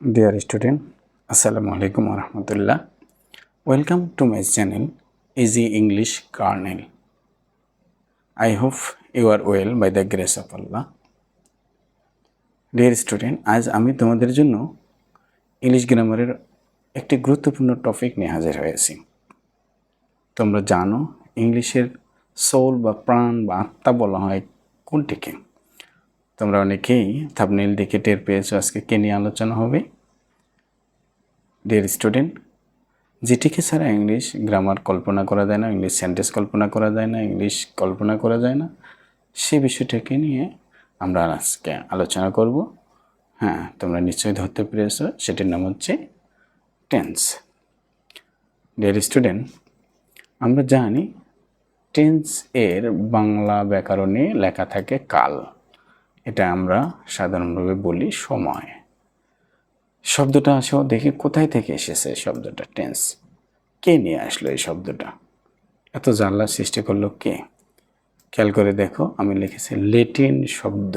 Dear student, Assalamu alaikum warahmatullah. Welcome to my channel Easy English Kernel. I hope you are well by the grace of Allah. Dear student, আজ আমি তোমাদের জন্য English গ্রামারের একটি গুরুত্বপূর্ণ topic নিয়ে হাজির হয়েছি। তোমরা জানো ইংলিশের সোল বা প্রাণ বা আত্মা বলা হয় কোনটিকে? তোমরা অনেকেই থাম্বনেইল দেখে টের পেয়েছো আজকে কে নিয়ে আলোচনা হবে। ডিয়ার স্টুডেন্ট, যেটিকে ছাড়া ইংলিশ গ্রামার কল্পনা করা যায় না, ইংলিশ সেন্টেন্স কল্পনা করা যায় না, ইংলিশ কল্পনা করা যায় না, সেই বিষয়টাকে নিয়ে আমরা আজকে আলোচনা করব। হ্যাঁ, তোমরা নিশ্চয়ই ধরতে পেরেছো, সেটির নাম হচ্ছে টেন্স। ডিয়ার স্টুডেন্ট, আমরা জানি টেন্স এর বাংলা ব্যাকরণে লেখা থাকে কাল। এটা আমরা সাধারণভাবে বলি সময়। শব্দটা আসো দেখি কোথায় থেকে এসেছে শব্দটা টেন্স। কে নিয়ে আসলো এই শব্দটা? এত জানলা সৃষ্টি করলো কে? খেয়াল করে দেখো, আমি লিখেছি ল্যাটিন শব্দ।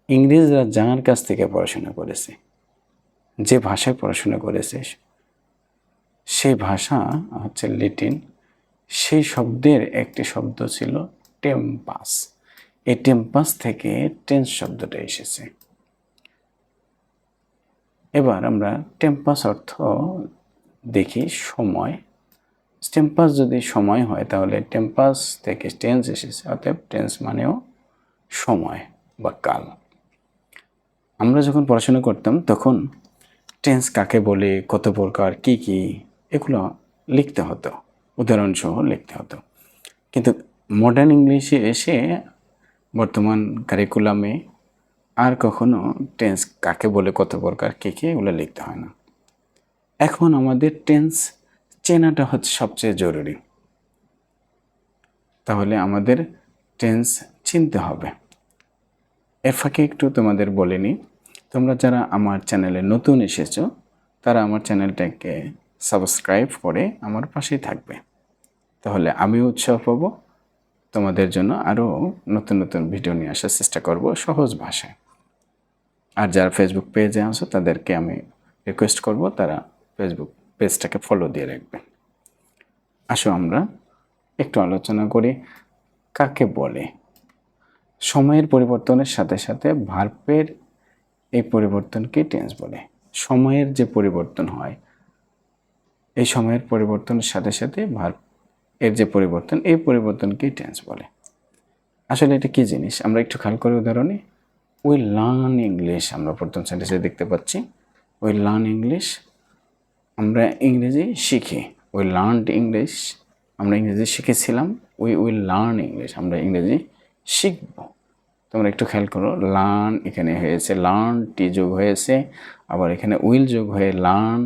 ইংরেজরা যার কাছ থেকে পড়াশোনা করেছে, যে ভাষায় পড়াশোনা করেছে সেই ভাষা হচ্ছে ল্যাটিন। সেই শব্দের একটি শব্দ ছিল টেম্পাস। এই টেম্পাস থেকে টেন্স শব্দটা এসেছে। এবার আমরা টেম্পাস অর্থ দেখি সময়। টেম্পাস যদি সময় হয় তাহলে টেম্পাস থেকে টেন্স এসেছে, অতএব টেন্স মানেও সময় বা কাল। আমরা যখন পড়াশোনা করতাম তখন টেন্স কাকে বলে, কত প্রকার, কি কি, এগুলো লিখতে হতো, উদাহরণসহ লিখতে হতো। কিন্তু মডার্ন ইংলিশে এসে বর্তমান কারিকুলামে আর কখনো টেন্স কাকে বলে, কত প্রকার, কী কী, এগুলো লিখতে হয় না। এখন আমাদের টেন্স চেনাটা হচ্ছে সবচেয়ে জরুরি। তাহলে আমাদের টেন্স চিনতে হবে। এর ফাঁকে একটু তোমাদের বলে নিই, তোমরা যারা আমার চ্যানেলে নতুন এসেছো তারা আমার চ্যানেলটাকে সাবস্ক্রাইব করে আমার পাশেই থাকবে। তাহলে আমি উৎসাহ পাবো, তোমাদের জন্য আরও নতুন নতুন ভিডিও নিয়ে আসার চেষ্টা করব সহজ ভাষায়। আর যারা ফেসবুক পেজে আছো তাদেরকে আমি রিকোয়েস্ট করব তারা ফেসবুক পেজটাকে ফলো দিয়ে রাখবে। আসো আমরা একটু আলোচনা করি কাকে বলে। সময়ের পরিবর্তনের সাথে সাথে ভার্বের এই পরিবর্তনকে টেন্স বলে। সময়ের যে পরিবর্তন হয়, এই সময়ের পরিবর্তনের সাথে সাথে ভার্ব এর যে পরিবর্তন, এই পরিবর্তনকে টেন্স বলে। আসলে এটা কী জিনিস আমরা একটু খেয়াল করি। উদাহরণে উই লার্ন ইংলিশ, আমরা প্রথম সেন্টেন্সে দেখতে পাচ্ছি উই লার্ন ইংলিশ, আমরা ইংরেজি শিখি। উই লার্নড ইংলিশ, আমরা ইংরেজি শিখেছিলাম। উই উইল লার্ন ইংলিশ, আমরা ইংরেজি শিখব। তোমরা একটু খেয়াল করো, লার্ন এখানে হয়েছে, লার্ন টি যোগ হয়েছে, আবার এখানে উইল যোগ হয়ে লার্ন।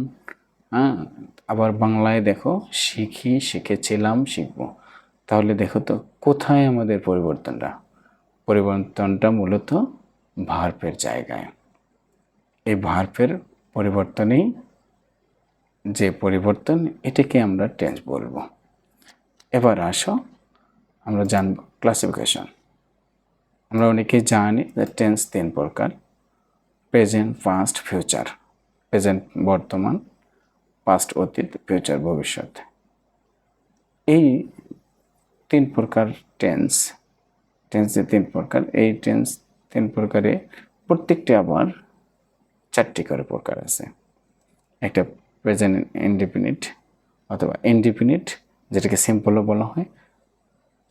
হ্যাঁ, আবার বাংলায় দেখো শিখি, শিখেছিলাম, শিখব। তাহলে দেখো তো কোথায় আমাদের পরিবর্তনটা? পরিবর্তনটা মূলত ভার্বের জায়গায়। এই ভার্বের পরিবর্তনেই যে পরিবর্তন, এটাকে আমরা টেন্স বলবো। এবার আসো আমরা জানব ক্লাসিফিকেশন। আমরা অনেকে জানি যে টেন্স তিন প্রকার: প্রেজেন্ট, পাস্ট, ফিউচার। প্রেজেন্ট বর্তমান, পাস্ট অতীত, ফিউচার ভবিষ্যৎ। এই তিন প্রকার টেন্স, টেন্সে তিন প্রকার। এই টেন্স তিন প্রকারে প্রত্যেকটি আবার চারটি করে প্রকার আছে। একটা প্রেজেন্ট ইনডিফিনিট অথবা ইনডিফিনিট, যেটাকে সিম্পলও বলা হয়।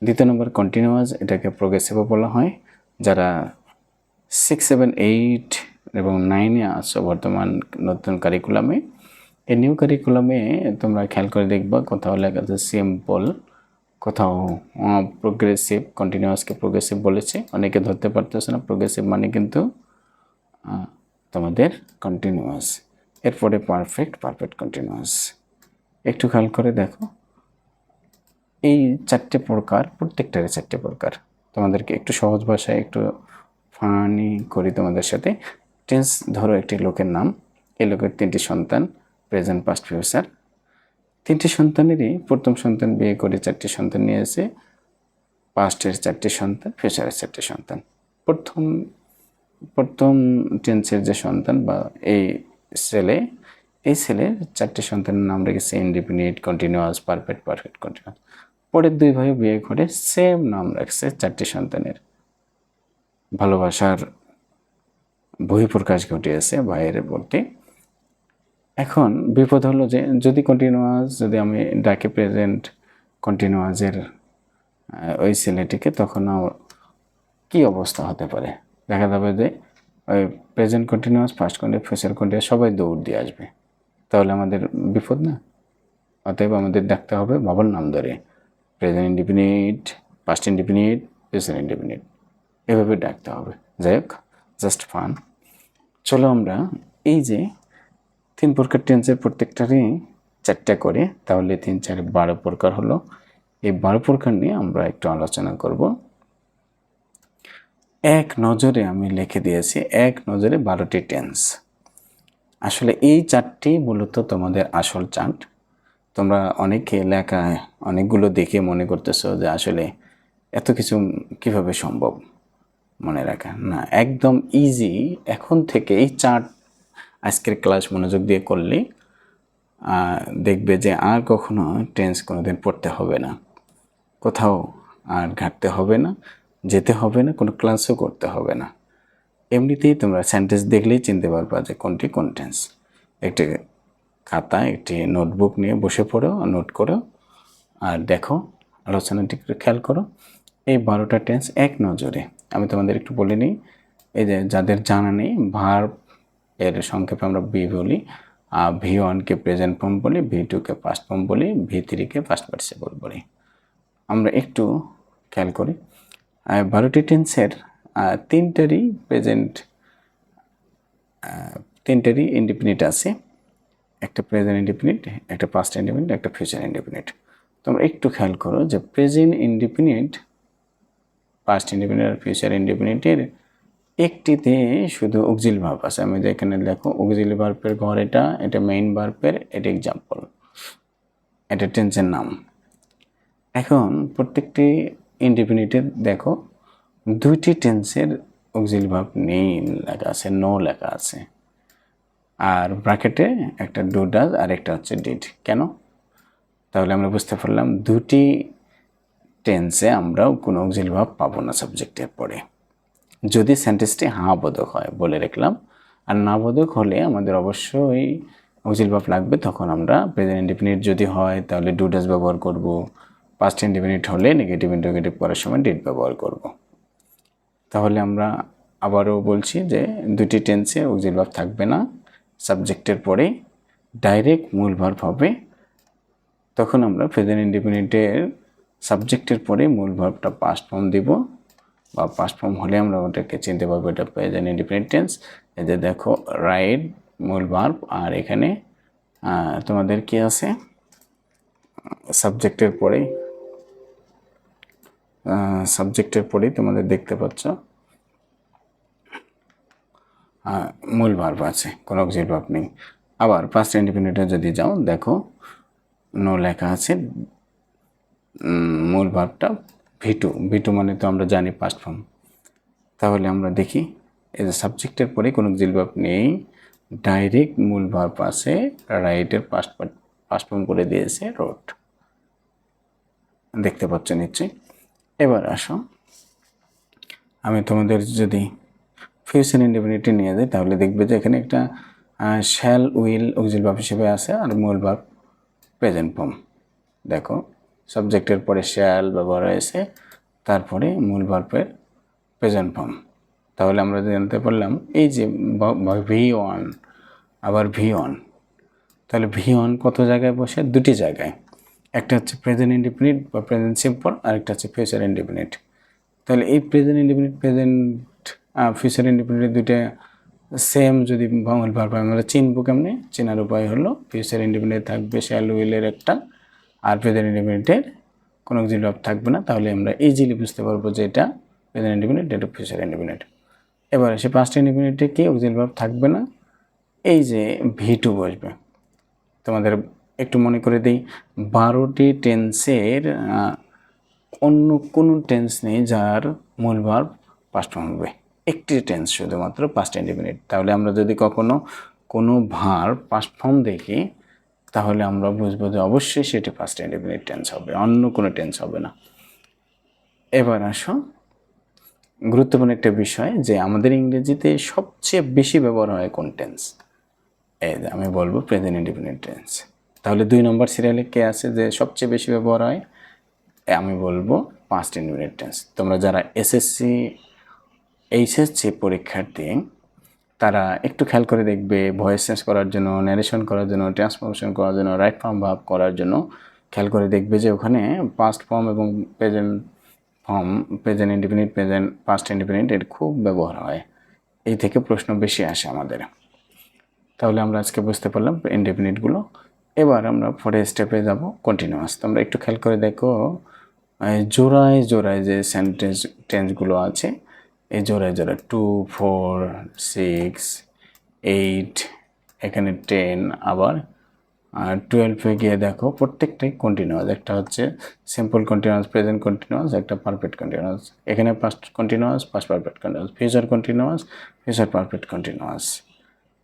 দ্বিতীয় নম্বর কন্টিনিউয়াস, এটাকে প্রোগ্রেসিভও বলা হয়। যারা 6, 7, 8 এবং 9-এ আছো বর্তমান নতুন কারিকুলামে, এই নিউ কারিকুলামে তোমরা খেয়াল করে দেখবা কোথাও লেখা আছে সিম্পল, কোথাও প্রোগ্রেসিভ। কন্টিনিউয়াসকে প্রোগ্রেসিভ বলেছে, অনেকে ধরতে পারতেছে না। প্রোগ্রেসিভ মানে কিন্তু তোমাদের কন্টিনিউয়াস, এরপরে পারফেক্ট, পারফেক্ট কন্টিনিউয়াস। একটু খেয়াল করে দেখো, এই চারটে প্রকার, প্রত্যেকটারই চারটে প্রকার। তোমাদেরকে একটু সহজ ভাষায় একটু ফানি করি তোমাদের সাথে। টেন্স ধরো একটি লোকের নাম, এই লোকের তিনটি সন্তান, প্রেজেন্ট, পাস্ট, ফিউচার। তিনটি সন্তানেরই প্রথম সন্তান বিয়ে করে চারটি সন্তান নিয়েছে, পাস্টের চারটি সন্তান, ফিউচারের চারটি সন্তান। প্রথম প্রথম টেন্সের যে সন্তান বা এই ছেলের 4টি সন্তানের নাম রেখেছে indefinite, continuous, perfect, perfect continuous. পরের 2 ভাই বিয়ে করে সেম নাম রাখছে 4টি সন্তানের। ভালোবাসার বহিঃপ্রকাশ ঘটিয়েছে ভাইয়ের প্রতি। এখন বিপদ হলো যে যদি কন্টিনিউয়াস, যদি আমি ডাকি প্রেজেন্ট কন্টিনিউয়াসের ওই ছেলেটিকে, তখন কি অবস্থা হতে পারে? দেখা যাবে যে ওই present continuous, first continuous, future continuous সবাই দৌড় দিয়ে আসবে। তাহলে আমাদের বিপদ না? অতএব আমাদের ডাকতে হবে বাবার নাম ধরে, present indefinite, past indefinite, future indefinite, এভাবে ডাকতে হবে। যাই হোক, জাস্ট ফান। চলো আমরা এই যে 3 প্রকার টেন্সের প্রত্যেকটারই 4টা করে, তাহলে 3 4 12 প্রকার হলো। এই 12 প্রকার নিয়ে আমরা একটু আলোচনা করব। এক নজরে আমি লিখে দিয়েছি, এক নজরে 12টি টেন্স। আসলে এই 4টি মূলত তোমাদের আসল চার্ট। তোমরা অনেকে লেখায় অনেকগুলো দেখে মনে করতেছো যে আসলে এত কিছু কিভাবে সম্ভব মনে রাখা। না, একদম ইজি। এখন থেকে এই চার্ট আজকের ক্লাস মনোযোগ দিয়ে করলে দেখবে যে আর কখনো টেন্স কোনোদিন পড়তে হবে না, কোথাও আর ঘাটতে হবে না, যেতে হবে না, কোনো ক্লাসও করতে হবে না। এমনিতেই তোমরা সেন্টেন্স দেখলেই চিনতে পারবা যে কোনটি কোন টেন্স। একটি খাতা, একটি নোটবুক নিয়ে বসে পড়ো, নোট করো আর দেখো, আলোচনাটি একটু খেয়াল করো। এই 12টা টেন্স এক নজরে আমি তোমাদের একটু বলে নিই। এই যে যাদের জানা নেই, ভার্ব এর সংক্ষেপে আমরা বি বলি, V1কে প্রেজেন্ট ফর্ম বলি, V2কে পাস্ট ফর্ম বলি, V3কে পাস্ট পার্টিসিপল বলি। আমরা একটু খেয়াল করি। 12টি টেন্সের 3টারই প্রেজেন্ট, 3টারই ইনডিফিনিট আছে। একটা প্রেজেন্ট ইনডিফিনিট, একটা পাস্ট ইনডিফিনিট, একটা ফিউচার ইনডিফিনিট। তোমরা একটু খেয়াল করো যে প্রেজেন্ট ইনডিফিনিট, পাস্ট ইনডিফিনিট আর ফিউচার ইনডিফিনিটের একটিতে শুধু অক্সিলারি ভার্ব আছে। আমি এখানে দেখো অক্সিলারি ভার্বের ঘর, এটা মেইন ভার্বের, এটা এক্সাম্পল, এটা টেন্সের নাম। এখন প্রত্যেকটি ইনডিফিনিটের দেখো 2টি টেন্সের অক্সিলারি ভার্ব নেই লেখা আছে, নো লেখা আছে। আর ব্র্যাকেটে একটা ডু ডাজ আর একটা হচ্ছে ডিড। কেন? তাহলে আমরা বুঝতে পারলাম 2টি টেন্সে আমরাও কোনো অক্সিলারি ভার্ব পাবো না সাবজেক্টের পরে, যদি সেন্টেন্সটি হ্যাঁ বোধক হয়, বলে রাখলাম। আর না বোধক হলে আমাদের অবশ্যই অক্সিলারি ভার্ব লাগবে। তখন আমরা প্রেজেন্ট ইনডিফিনিট যদি হয় তাহলে ডু ডাজ ব্যবহার করব, পাস্ট ইনডিফিনিট হলে নেগেটিভ ইন্টারোগেটিভ করার সময় ডিড ব্যবহার করব। তাহলে আমরা আবারও বলছি যে 2টি টেন্সে অক্সিলারি ভার্ব থাকবে না সাবজেক্টের পরে, ডাইরেক্ট মূল ভার্ব হবে। তখন আমরা প্রেজেন্ট ইনডিফিনিটের সাবজেক্টের পরে মূল ভার্বটা পাস্ট ফর্ম দিব, বা পাস্ট ফর্ম হলে আমরা ওটাকে চিনতে পারবো এটা প্রেজেন্ট ইনডিফিনিট টেন্স। এই যে দেখো রাইট মূল ভার্ব, আর এখানে তোমাদের কি আছে সাবজেক্টের পরেই তোমাদের দেখতে পাচ্ছ মূল ভার্ব আছে, কোনো অক্সিলারি ভার্ব নেই। আবার পাস্ট ইনডিফিনিটে যদি যাও দেখো নো লেখা আছে, মূল ভার্বটা V2 মানে তো আমরা জানি পাস্ট ফর্ম। তাহলে আমরা দেখি এই যে সাবজেক্টের পরে কোনো অক্সিলারি ভার্ব নেই, ডাইরেক্ট মূল ভার্ব আছে, রাইটের পাস্ট ফর্ম করে দিয়েছে রোড, দেখতে পাচ্ছ নিশ্চয়ই। এবার আসো আমি তোমাদের যদি ফিউচার ইনডিফিনিটে নিয়ে যাই তাহলে দেখবে যে এখানে একটা শ্যাল উইল অক্সিলারি ভার্ব হিসেবে আছে, আর মূল ভার্ব প্রেজেন্ট ফর্ম। দেখো সাবজেক্টের পরে শ্যাল ব্যবহার হয়েছে, তারপরে মূল ভার্বের প্রেজেন্ট ফর্ম। তাহলে আমরা জানতে পারলাম এই যে V1 আবার V1, তাহলে V1 কত জায়গায় বসে? 2টি জায়গায়। একটা হচ্ছে প্রেজেন্ট ইনডিফিনিট বা প্রেজেন্ট সিম্পল, আর একটা হচ্ছে ফিউচার ইনডিফিনিট। তাহলে এই প্রেজেন্ট ইনডিফিনিট, ফিউচার ইনডিফিনিট দুইটা সেম যদি মূল ভার্ব আমরা চিনবো কেমনে? চেনার উপায় হলো ফিউচার ইনডিফিনিট থাকবে শ্যাল উইলের একটা, আর প্রেজেন্ট ইনডিফিনিটের কোনো অক্সিলারি ভার্ব থাকবে না। তাহলে আমরা ইজিলি বুঝতে পারবো যে এটা প্রেজেন্ট ইনডিফিনিট, এটা ফিউচার ইনডিফিনিট। এবার সে পাস্ট ইনডিফিনিটে কি অক্সিলারি ভার্ব থাকবে না, এই যে V2 বসবে। তোমাদের একটু মনে করে দিই, 12টি টেন্সের অন্য কোনো টেন্স নেই যার মূল ভার্ব পাস্ট ফর্ম হবে। একটি টেন্স শুধুমাত্র পাস্ট ইনডেফিনিট। তাহলে আমরা যদি কখনো কোনো ভার্ব পাস্ট ফর্ম দেখি তাহলে আমরা বুঝবো যে অবশ্যই সেটি পাস্ট ইনডেফিনিট টেন্স হবে, অন্য কোনো টেন্স হবে না। এবার আসো গুরুত্বপূর্ণ একটা বিষয় যে আমাদের ইংরেজিতে সবচেয়ে বেশি ব্যবহার হয় কোন টেন্স? এই যে আমি বলবো প্রেজেন্ট ইনডেফিনিট টেন্স। তাহলে 2 নম্বর সিরিয়ালে কে আছে যে সবচেয়ে বেশি ব্যবহার হয়? আমি বলবো পাস্ট ইনডেফিনিট টেন্স। তোমরা যারা এসএসসি এইচএসসি পরীক্ষার্থী তারা একটু খেয়াল করে দেখবে ভয়েস চেঞ্জ করার জন্য, ন্যারেশন করার জন্য, ট্রান্সফরমেশন করার জন্য, রাইট ফর্ম ভার্ব করার জন্য খেয়াল করে দেখবে যে ওখানে পাস্ট ফর্ম এবং present form, present indefinite, present past indefinite এর খুব ব্যবহার হয়। এই থেকে প্রশ্ন বেশি আসে আমাদের। তাহলে আমরা আজকে বুঝতে পারলাম ইনডেফিনিটগুলো। এবার আমরা পরের স্টেপে যাব কন্টিনিউয়াস। তোমরা একটু খেয়াল করে দেখো জোড়ায় জোড়ায় যে সেন্টেন্স টেন্সগুলো আছে, এই জোড়ায় জোড়ায় 2, 4, 6, 8, এখানে 10, আবার 12-এ গিয়ে দেখো প্রত্যেকটাই কন্টিনিউয়াস। একটা হচ্ছে সিম্পল কন্টিনিউয়াস, প্রেজেন্ট কন্টিনিউয়াস, একটা পারফেক্ট কন্টিনিউয়াস। এখানে past continuous, past perfect continuous, future continuous, future perfect continuous.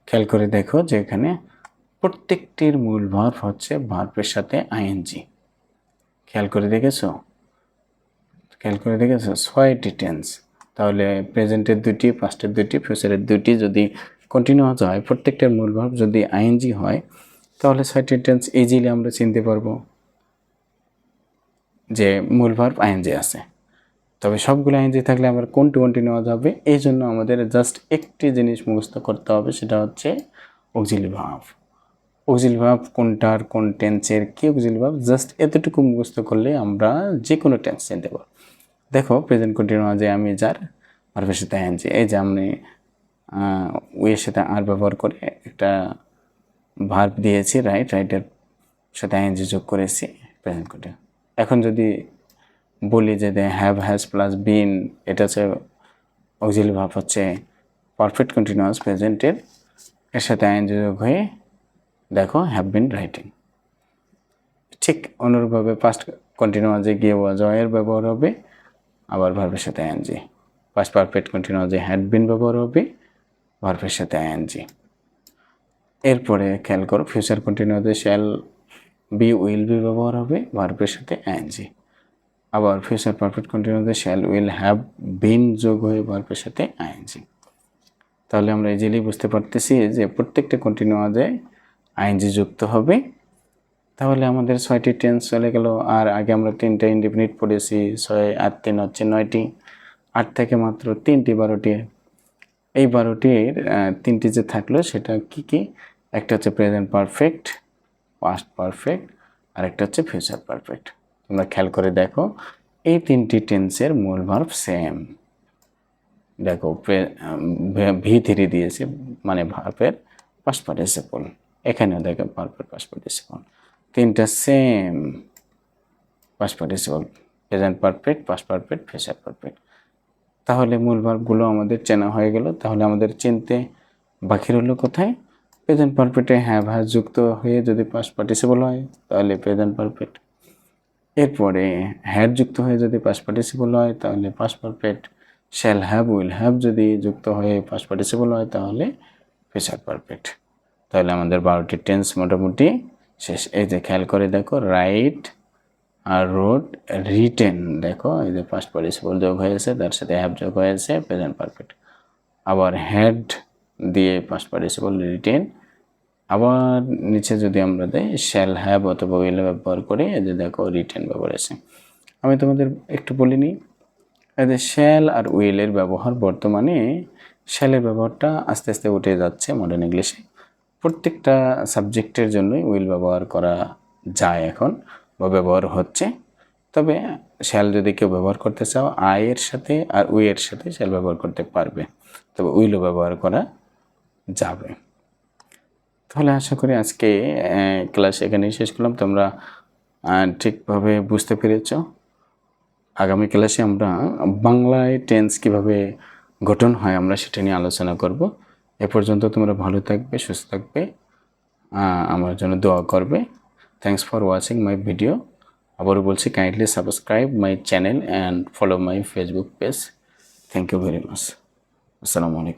খেয়াল করে দেখো যে এখানে প্রত্যেকটির মূল ভার্ব হচ্ছে ভার্বের সাথে আইএনজি। খেয়াল করে দেখেছো? খেয়াল করে দেখেছো 6টি টেন্স। তাহলে প্রেজেন্টের 2টি, পাস্টের 2টি, ফিউচারের 2টি যদি কন্টিনিউয়াস হয়, প্রত্যেকটার মূল ভার্ব যদি আইএনজি হয়, তাহলে 6টি টেন্স ইজিলি আমরা চিনতে পারবো যে মূল ভার্ব আইএনজি আছে। তবে সবগুলো আইএনজি থাকলে আমার কোনটি কন্টিনিউয়াস হবে, এই জন্য আমাদের জাস্ট একটি জিনিস মুখস্থ করতে হবে, সেটা হচ্ছে অক্সিলারি ভার্ব। অক্সিলারি ভার্ব কোনটার কোন টেন্সের কি অক্সিলারি ভার্ব, জাস্ট এতটুকু মুখস্থ করলে আমরা যে কোনো টেন্স চিনতে পারবো। দেখো প্রেজেন্ট কন্টিনিউয়াসে আমি যার ভার্বের সাথে আইএনজি, এই যে আমি ওয়ের সাথে আর ব্যবহার করে একটা ভার্ব দিয়েছি, রাইটের সাথে আইএনজি যোগ করেছি প্রেজেন্ট কন্টিনিউয়াস। এখন যদি বলি যে হ্যাভ, হ্যাজ প্লাস বিন, এটা হচ্ছে অক্সিলারি ভার্ব হচ্ছে পারফেক্ট কন্টিনিউয়াস প্রেজেন্টের, এর সাথে আইএনজি যোগ হয়ে দেখো হ্যাভ বিন রাইটিং। ঠিক অনুরূপভাবে পাস্ট কন্টিনিউয়াসে গিয়ে ওয়াজয়ের ব্যবহার হবে, আবার ভার্বের সাথে আইএনজি। পাস্ট পারফেক্ট কন্টিনিউয়াসে হ্যাড বিন ব্যবহার হবে, ভার্বের সাথে আইএনজি। এরপরে খেয়াল করো ফিউচার কন্টিনিউয়াসে শ্যাল বি, উইল বি ব্যবহার হবে, ভার্বের সাথে আইএনজি। আবার ফিউচার পারফেক্ট কন্টিনিউয়াসে শ্যাল, উইল, হ্যাভ বিন যোগ হয়ে ভার্বের সাথে আইএনজি। তাহলে আমরা ইজিলি বুঝতে পারতেছি যে প্রত্যেকটা কন্টিনিউয়াসে আইএনজি যুক্ত হবে। তাহলে আমাদের 6টি টেন্স চলে গেল। আর আগে আমরা 3টা ইনডেফিনিট পড়েছি, 6 আর 3 হচ্ছে 9টি, 8 থেকে মাত্র 3টি, 12টি। এই 12টির 3টি যে থাকলো সেটা কি কি? একটা হচ্ছে প্রেজেন্ট পারফেক্ট, পাস্ট পারফেক্ট, আর একটা হচ্ছে ফিউচার পারফেক্ট। তোমরা খেয়াল করে দেখো এই 3টি টেন্সের মূল ভার্ব সেম। দেখো V3 দিয়েছে, মানে ভার্বের পাস্ট পার্টিসিপল। এখানেও দেখো ভার্বের পাস্ট পার্টিসিপল, 3টা same past participle, present perfect, past perfect, future perfect. তাহলে মূল ভার্বগুলো আমাদের চেনা হয়ে গেল। তাহলে আমাদের চিনতে বাকি রইল কোথায়? প্রেজেন্ট পারফেক্টে হ্যাভ, হ্যাজ যুক্ত হয়ে যদি পাস্ট পার্টিসিপল হয় তাহলে প্রেজেন্ট পারফেক্ট। এরপরে হ্যাড যুক্ত হয়ে যদি পাস্ট পার্টিসিপল হয় তাহলে past perfect. Shall, have, will, have যদি যুক্ত হয়ে পাস্ট পার্টিসিপল হয় তাহলে ফিউচার পারফেক্ট। তাহলে আমাদের 12টি টেন্স মোটামুটি শেষ। এই যে খেয়াল করে দেখো রাইট আর রোড, রিটেন, দেখো এই যে পাস্ট পার্টিসিপল যোগ হয়েছে, তার সাথে হ্যাভ যোগ হয়েছে, প্রেজেন্ট পারফেক্ট। আবার হ্যাড দিয়ে পাস্ট পার্টিসিপল রিটেন, আবার নিচে যদি আমরা দেই শ্যাল, হ্যাভ অথবা উইল ব্যবহার করে এই যে দেখো রিটেন ব্যবহার আছে। আমি তোমাদের একটু বলিনি, এই যে শ্যাল আর উইলের ব্যবহার বর্তমানে শ্যালের ব্যবহারটা আস্তে আস্তে উঠে যাচ্ছে মডার্ন ইংলিশে। প্রত্যেকটা সাবজেক্টের জন্যই উইল ব্যবহার করা যায় এখন বা ব্যবহার হচ্ছে। তবে শ্যাল যদি কেউ ব্যবহার করতে চাও আই এর সাথে আর উই এর সাথে শ্যাল ব্যবহার করতে পারবে, তবে উইলও ব্যবহার করা যাবে। তাহলে আশা করি আজকে ক্লাস এখানেই শেষ করলাম। তোমরা ঠিকভাবে বুঝতে পেরেছ। আগামী ক্লাসে আমরা বাংলায় টেন্স কিভাবে গঠন হয় আমরা সেটা নিয়ে আলোচনা করব। এ পর্যন্ত তোমরা ভালো থাকবে, সুস্থ থাকবে, আমার জন্য দোয়া করবে। Thanks for watching my video. আবারও বলছি, kindly subscribe my channel and follow my Facebook page. Thank you very much. আসসালামু আলাইকুম।